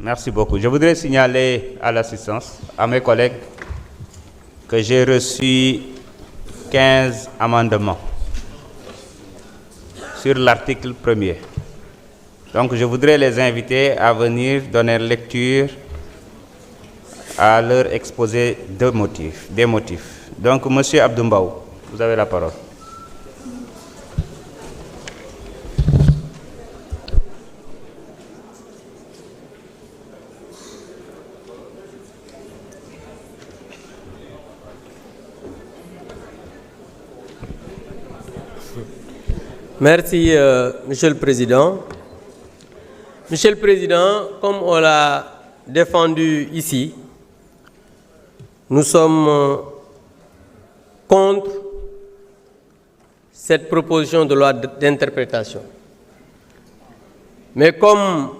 Merci beaucoup. Je voudrais signaler à l'assistance, à mes collègues, que j'ai reçu 15 amendements sur l'article 1er. Donc je voudrais les inviter à venir donner lecture à leur exposé des motifs. Donc Monsieur Abdoumbaou, vous avez la parole. Merci, Monsieur le Président. Monsieur le Président, comme on l'a défendu ici, nous sommes contre cette proposition de loi d'interprétation. Mais comme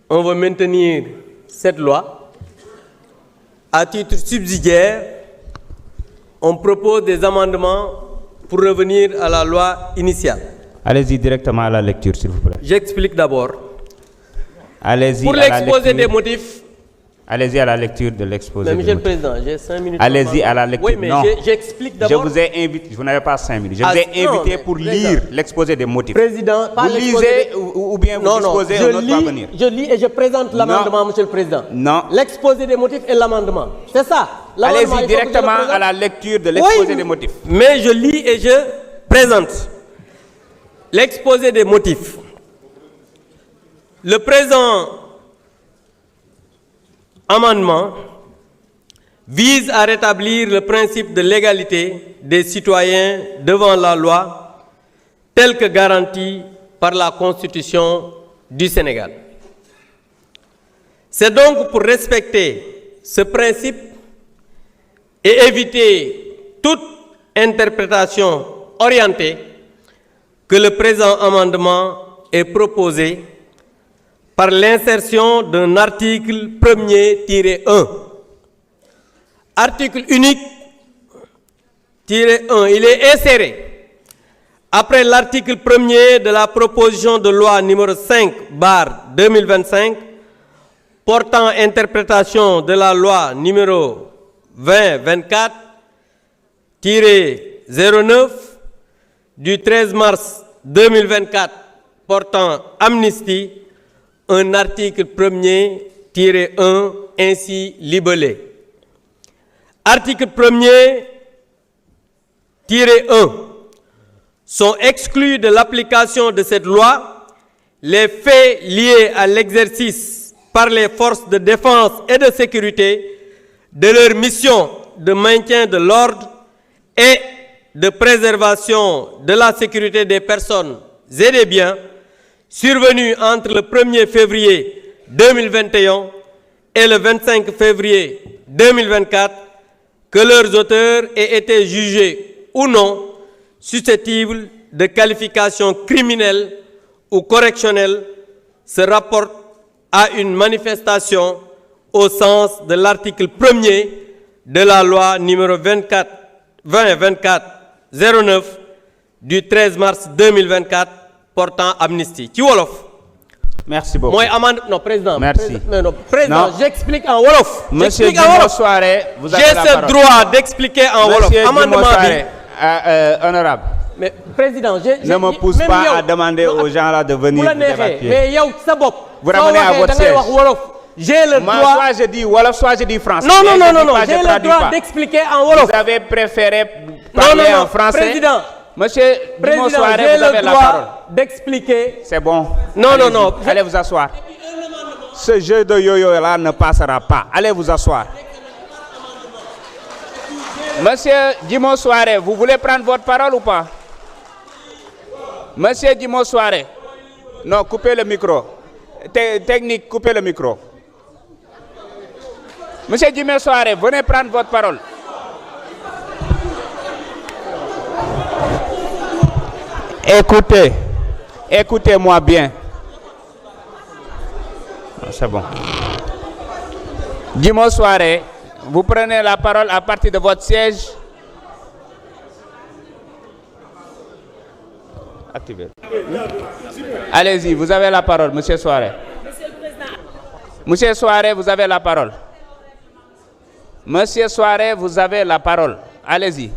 on veut maintenir cette loi, à titre subsidiaire, on propose des amendements pour revenir à la loi initiale. Allez-y directement à la lecture, s'il vous plaît. J'explique d'abord. Allez-y. Pour l'exposé des motifs. Allez-y à la lecture de l'exposé des motifs. Monsieur le Président, j'ai 5 minutes. Allez-y à la lecture. Oui, mais j'explique d'abord. Je vous ai invité, vous n'avez pas 5 minutes. Je vous ai invité pour lire l'exposé des motifs. Président, vous lisez ou bien vous disposez un autre va venir. Je lis et je présente l'amendement, Monsieur le Président. Non. L'exposé des motifs et l'amendement. C'est ça. Allez-y directement à la lecture de l'exposé des motifs. Mais je lis et je présente l'exposé des motifs. Le présent amendement vise à rétablir le principe de l'égalité des citoyens devant la loi tel que garanti par la Constitution du Sénégal. C'est donc pour respecter ce principe et éviter toute interprétation orientée que le présent amendement est proposé par l'insertion d'un article 1er-1. Article unique -1, il est inséré après l'article 1er de la proposition de loi numéro 5/2025 portant interprétation de la loi numéro 2024-09 du 13 mars 2024 portant amnistie, un article 1er-1 ainsi libellé. Article 1er-1 sont exclus de l'application de cette loi les faits liés à l'exercice par les forces de défense et de sécurité de leur mission de maintien de l'ordre et de préservation de la sécurité des personnes et des biens survenus entre le 1er février 2021 et le 25 février 2024, que leurs auteurs aient été jugés ou non susceptibles de qualification criminelle ou correctionnelle, se rapportent à une manifestation au sens de l'article 1er de la loi numéro 2024-09 du 13 mars 2024 portant amnistie. Ci wolof. Merci beaucoup. Moi, non, Président. Merci. Président, j'explique en wolof. Monsieur Dimo Soare, vous avez la parole. J'ai ce droit d'expliquer en wolof. Monsieur Dimo Soare, honorable. Mais Président, ne me pousse pas à demander aux gens là de venir débattre. Mais yow sa bopp. Vous ramenez à votre siège. J'ai le droit. Soit je dis wolof, soit je dis français. Non, j'ai le droit d'expliquer en wolof. Vous avez préféré parler en français. Président. Monsieur Dimo Soare, vous avez la parole. D'expliquer. C'est bon. Non. Allez vous asseoir. Ce jeu de yo-yo là ne passera pas. Allez vous asseoir. Monsieur Dimo Soare, vous voulez prendre votre parole ou pas? Monsieur Dimo Soare. Non, coupez le micro. Technique, coupez le micro. Monsieur Dimo Soare, venez prendre votre parole. Écoutez-moi bien. C'est bon. Dimo Soare, vous prenez la parole à partir de votre siège. Activez. Allez-y, vous avez la parole, Monsieur Soare. Monsieur le Président, Monsieur Souaré, vous avez la parole. Monsieur Souaré, vous avez la parole. Allez-y.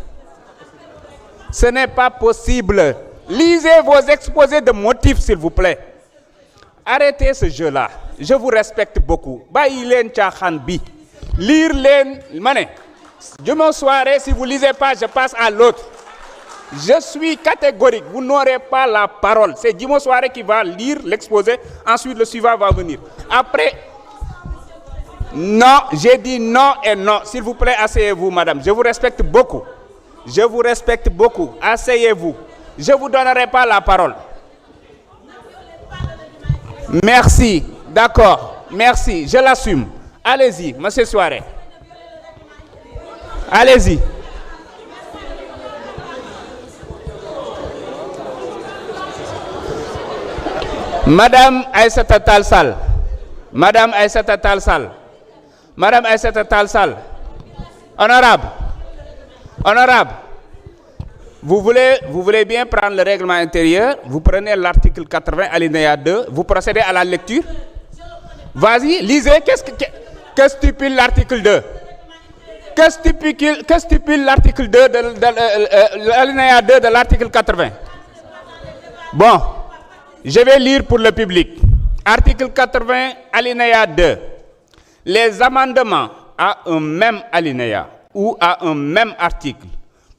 Ce n'est pas possible. Lisez vos exposés de motifs, s'il vous plaît. Arrêtez ce jeu-là. Je vous respecte beaucoup. Lire les... Mané. Demain Souaré, si vous ne lisez pas, je passe à l'autre. Je suis catégorique. Vous n'aurez pas la parole. C'est Dimo Souaré qui va lire l'exposé. Ensuite, le suivant va venir. Après... Non, j'ai dit non et non. S'il vous plaît, asseyez-vous, madame. Je vous respecte beaucoup. Je vous respecte beaucoup. Asseyez-vous. Je ne vous donnerai pas la parole. Merci. D'accord. Merci. Je l'assume. Allez-y, monsieur Souaré. Allez-y. Madame Aïssata Talsal. Madame Aïssata Talsal. Madame Aïssata Talsal. Honorable. Honorable. Vous voulez bien prendre le règlement intérieur. Vous prenez l'article 80 alinéa 2. Vous procédez à la lecture. Vas-y, lisez. Que stipule l'article 2? Que stipule l'article 2 de l'alinéa 2 de l'article 80? Bon, je vais lire pour le public. Article 80, alinéa 2. Les amendements à un même alinéa ou à un même article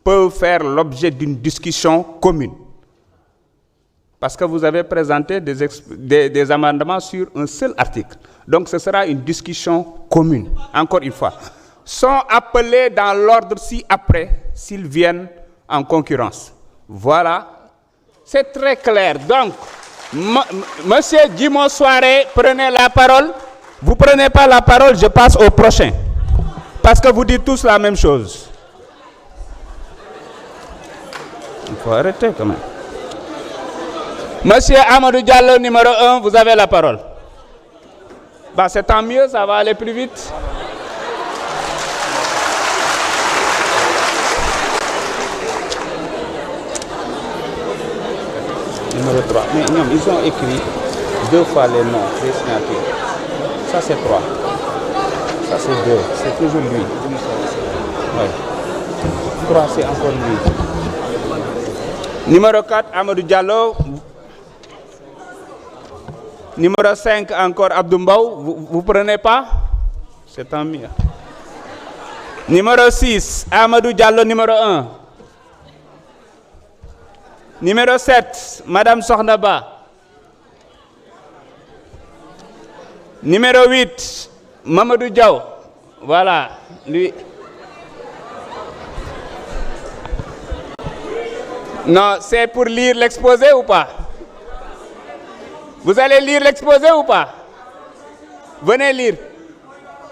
peuvent faire l'objet d'une discussion commune. Parce que vous avez présenté des amendements sur un seul article. Donc ce sera une discussion commune, encore une fois. Sont appelés dans l'ordre ci-après s'ils viennent en concurrence. Voilà, c'est très clair. Donc, monsieur Dimo Souaré, prenez la parole. Vous ne prenez pas la parole, je passe au prochain. Parce que vous dites tous la même chose. Il faut arrêter quand même. Monsieur Amadou Diallo, numéro 1, vous avez la parole. Bah, c'est tant mieux, ça va aller plus vite. Numéro 3. Mais non, ils ont écrit 2 fois les noms, les signatures. Ça, c'est 3. Ça, c'est 2. C'est toujours lui. Ouais. 3, c'est encore lui. Numéro 4, Amadou Diallo. Numéro 5, encore Abdoumbaou. Vous prenez pas? C'est tant mieux. Numéro 6, Amadou Diallo, numéro 1. Numéro 7, Madame Sornaba. Numéro 8, Mamadou Diaw. Voilà, lui. Non, c'est pour lire l'exposé ou pas? Vous allez lire l'exposé ou pas? Venez lire.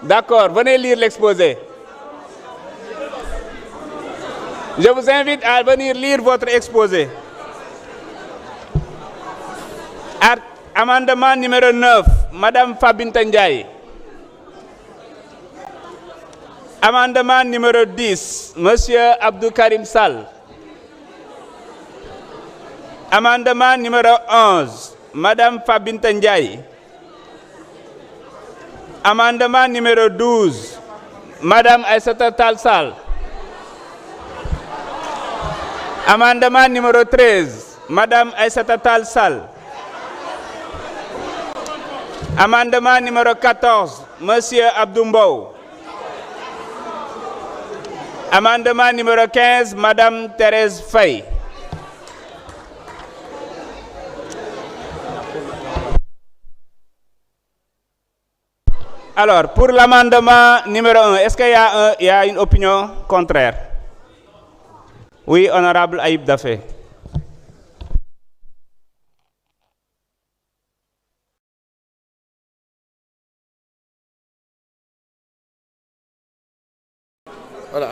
D'accord, venez lire l'exposé. Je vous invite à venir lire votre exposé. Amendement numéro 9, Madame Fabinta Ndiaye. Amendement numéro 10, Monsieur Abdou Karim Sall. Amendement numéro 11, Madame Fabinta Ndiaye. Amendement numéro 12, Madame Aïssata Talsal. Amendement numéro 13, Madame Aïssata Talsal. Amendement numéro 14, Monsieur Abdoumbaou. Amendement numéro 15, Madame Thérèse Faye. Alors, pour l'amendement numéro 1, est-ce qu'il y a une opinion contraire? Oui, honorable Aïb Dafé. Voilà.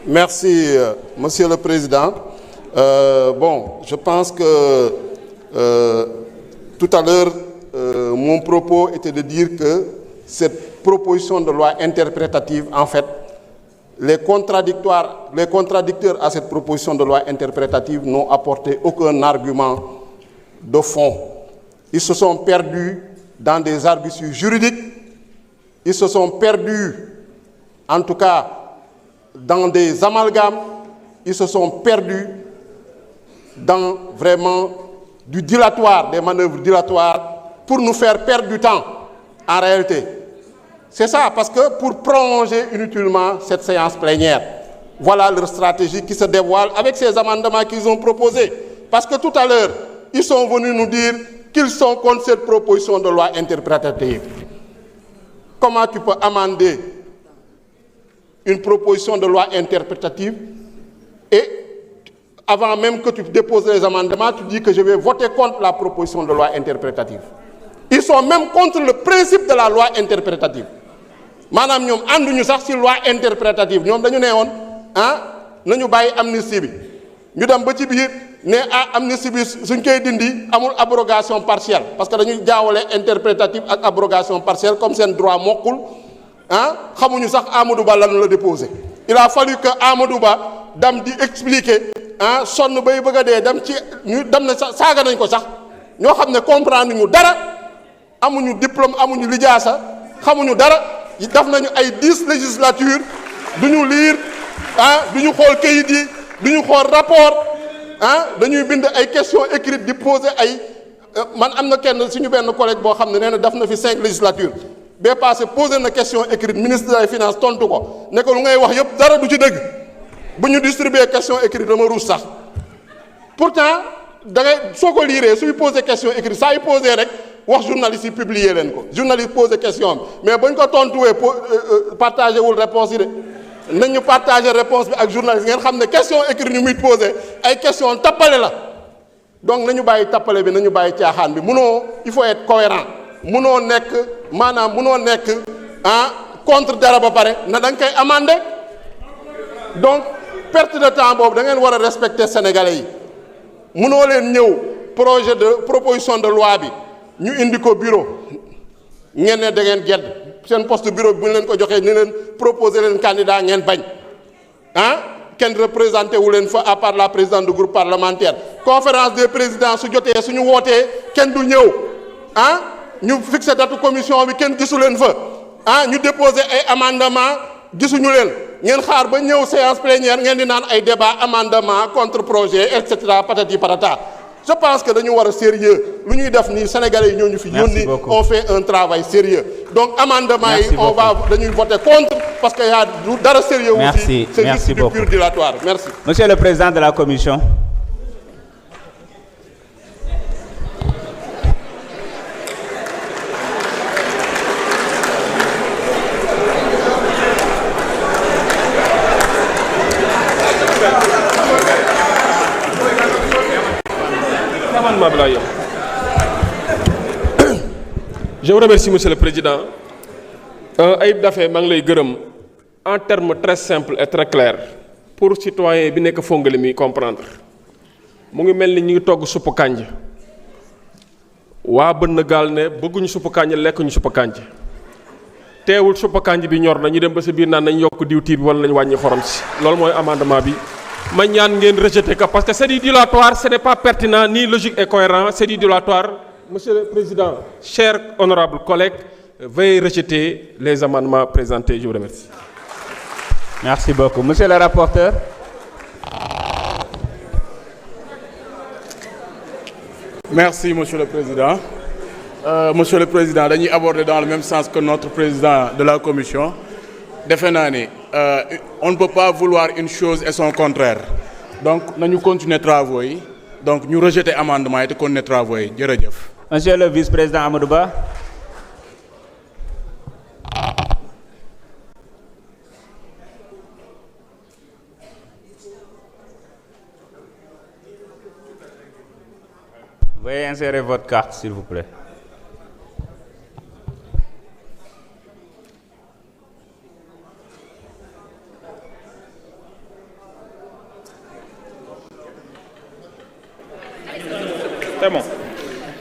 Merci, Monsieur le Président. Bon, je pense que tout à l'heure, mon propos était de dire que cette proposition de loi interprétative, en fait, les contradicteurs à cette proposition de loi interprétative n'ont apporté aucun argument de fond. Ils se sont perdus dans des arguties juridiques. Ils se sont perdus, en tout cas, dans des amalgames. Ils se sont perdus dans vraiment du dilatoire, des manœuvres dilatoires pour nous faire perdre du temps, en réalité. C'est ça, parce que pour prolonger inutilement cette séance plénière, voilà leur stratégie qui se dévoile avec ces amendements qu'ils ont proposés. Parce que tout à l'heure, ils sont venus nous dire qu'ils sont contre cette proposition de loi interprétative. Comment tu peux amender une proposition de loi interprétative et avant même que tu déposes les amendements, tu dis que je vais voter contre la proposition de loi interprétative. Ils sont même contre le principe de la loi interprétative. Madame, nous avons sax ci loi interprétative. Nous avons nañu bàyyi amnistie bi ñu dem ba ci biir ne amnistie bi suñ koy dindi amul abrogation partielle parce que dañuy jaawale interprétative ak abrogation partielle comme seen droit mokkul xamuñu sax Amadou Ba lan la déposé. Il a fallu que Amadou Ba dam di expliquer sonn bay bëgg a dee dem ci ñu dem na sax saaga nañ ko sax ñoo xam ne comprendre ñu dara amuñu diplôme amuñu lijaasa xamuñu dara def nañu ay 10 législatures duñu lire duñu xool kayit yi duñu xool rapport dañuy bind ay questions écrites di poser ay man am na kenn suñu benn collègue boo xam ne nee na def na fi 5 législatures bee passé poser na question écrite ministre des finances tontu ko ne ko lu ngay wax yëpp dara du ci dëgg bu ñu distribuer question écrite dama ruus sax pourtant da ngay soo ko liiree suy poser question écrite saa yu poser rek wax journaliste yi publier leen ko journaliste poser question mais bañ ko tontuwee partagé wul réponse yi de nañu partager réponse bi ak journaliste ngeen xam ne question écrite ñu muy poser ay question tappale la donc nañu bàyyi tappale bi nañu bàyyi caaxaan bi munoo il faut être cohérent munoo nekk maanaam munoo nekk contre dara ba pare na da nga koy amender donc perte de temps boobu da ngeen war a respecter sénégalais yi munoo leen ñëw projet de proposition de loi bi ñu indi ko bureau ngeen ne da ngeen gedd seen poste bureau bi bu ñu leen ko joxee ni leen proposer leen candidat ngeen bañ kenn représenté wu leen fa à part la présidente du groupe parlementaire conférence des présidents su jotee suñu wootee kenn du ñëw ñu fixé date commission bi kenn gisu leen fa ñu déposer ay amendement gisuñu leen ngeen xaar ba ñëw séance plénière ngeen di naan ay débat amendement contre projet et cetera patati patata. Je pense que dañu war a sérieux lu ñuy def nii sénégalais yi ñoo ñu fi yónni on fait un travail sérieux donc amendement yi on va dañuy voter contre parce que y a dara sérieux aussi c'est juste du pur dilatoire. Merci. Monsieur le Président de la Commission. Je vous remercie, Monsieur le Président. Ayib Daffé maa ngi lay gërëm en termes très simples et très clairs pour citoyen bi nekk Fongolimbi mi comprendre mu ngi mel ni ñu ngi togg suppu kànja waa bënn gaal ne bëgguñu suppu kànja lekkuñu suppu kànja teewul suppu kànja bi ñor na ñu dem ba sa biir naan nañ yokk diwtiir bi wala nañ wàññi xorom si loolu mooy amendement bi. ma ñaan ngeen rejeter ko parce que c'est du dilatoire ce n'est pas pertinent ni logique et cohérent c'est du dilatoire. Monsieur le Président, chers honorables collègues, veuillez rejeter les amendements présentés. Je vous remercie. Merci beaucoup. Monsieur le rapporteur. Merci, Monsieur le Président. Monsieur le Président, dañuy aborder dans le même sens que notre président de la commission. Defe naa ni on ne peut pas vouloir une chose et son contraire. Donc nañu continuer travaux yi. Donc ñu rejeter amendement yi te continuer travaux yi. Jërëjëf. Monsieur le vice-président Amadou Ba. Veuillez insérer votre carte, s'il vous plaît. C'est bon.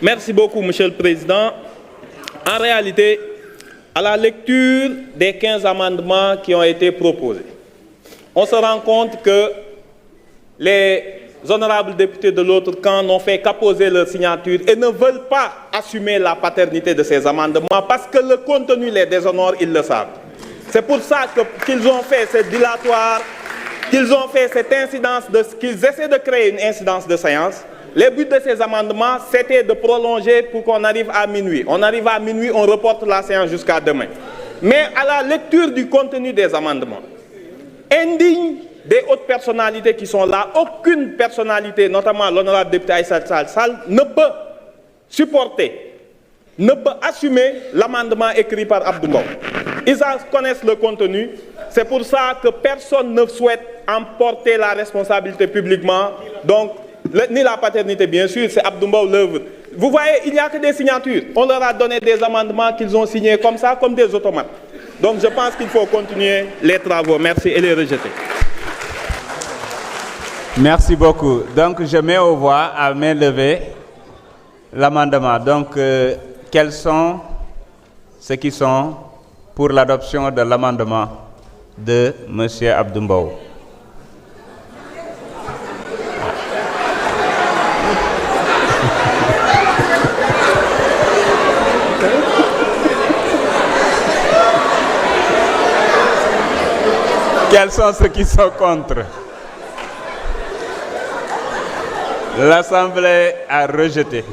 Merci beaucoup, Monsieur le Président. En réalité, à la lecture des 15 amendements qui ont été proposés, on se rend compte que les honorables députés de l'autre camp n'ont fait qu'apposer leur signature et ne veulent pas assumer la paternité de ces amendements parce que le contenu les déshonore, ils le savent. C'est pour ça qu'ils ont fait ce dilatoire, qu'ils ont fait cette incidence, qu'ils essaient de créer une incidence de séance. Le but de ces amendements, c'était de prolonger pour qu'on arrive à minuit. On arrive à minuit, on reporte la séance jusqu'à demain. Mais à la lecture du contenu des amendements, indigne des hautes personnalités qui sont là, aucune personnalité, notamment l'honorable député Aïssata Tall Sall, ne peut supporter, ne peut assumer l'amendement écrit par Abdou Mbow. Ils connaissent le contenu, c'est pour ça que personne ne souhaite emporter la responsabilité publiquement, donc ni la paternité bien sûr, c'est Abdou Mbow l'œuvre. Vous voyez, il n'y a que des signatures, on leur a donné des amendements qu'ils ont signés comme ça, comme des automates. Donc je pense qu'il faut continuer les travaux, merci, et les rejeter. Merci beaucoup. Donc, je mets aux voix à main levée l'amendement. Donc, quels sont ceux qui sont pour l'adoption de l'amendement de M. Abdou Mbow? Quels sont ceux qui sont contre? L'Assemblée a rejeté.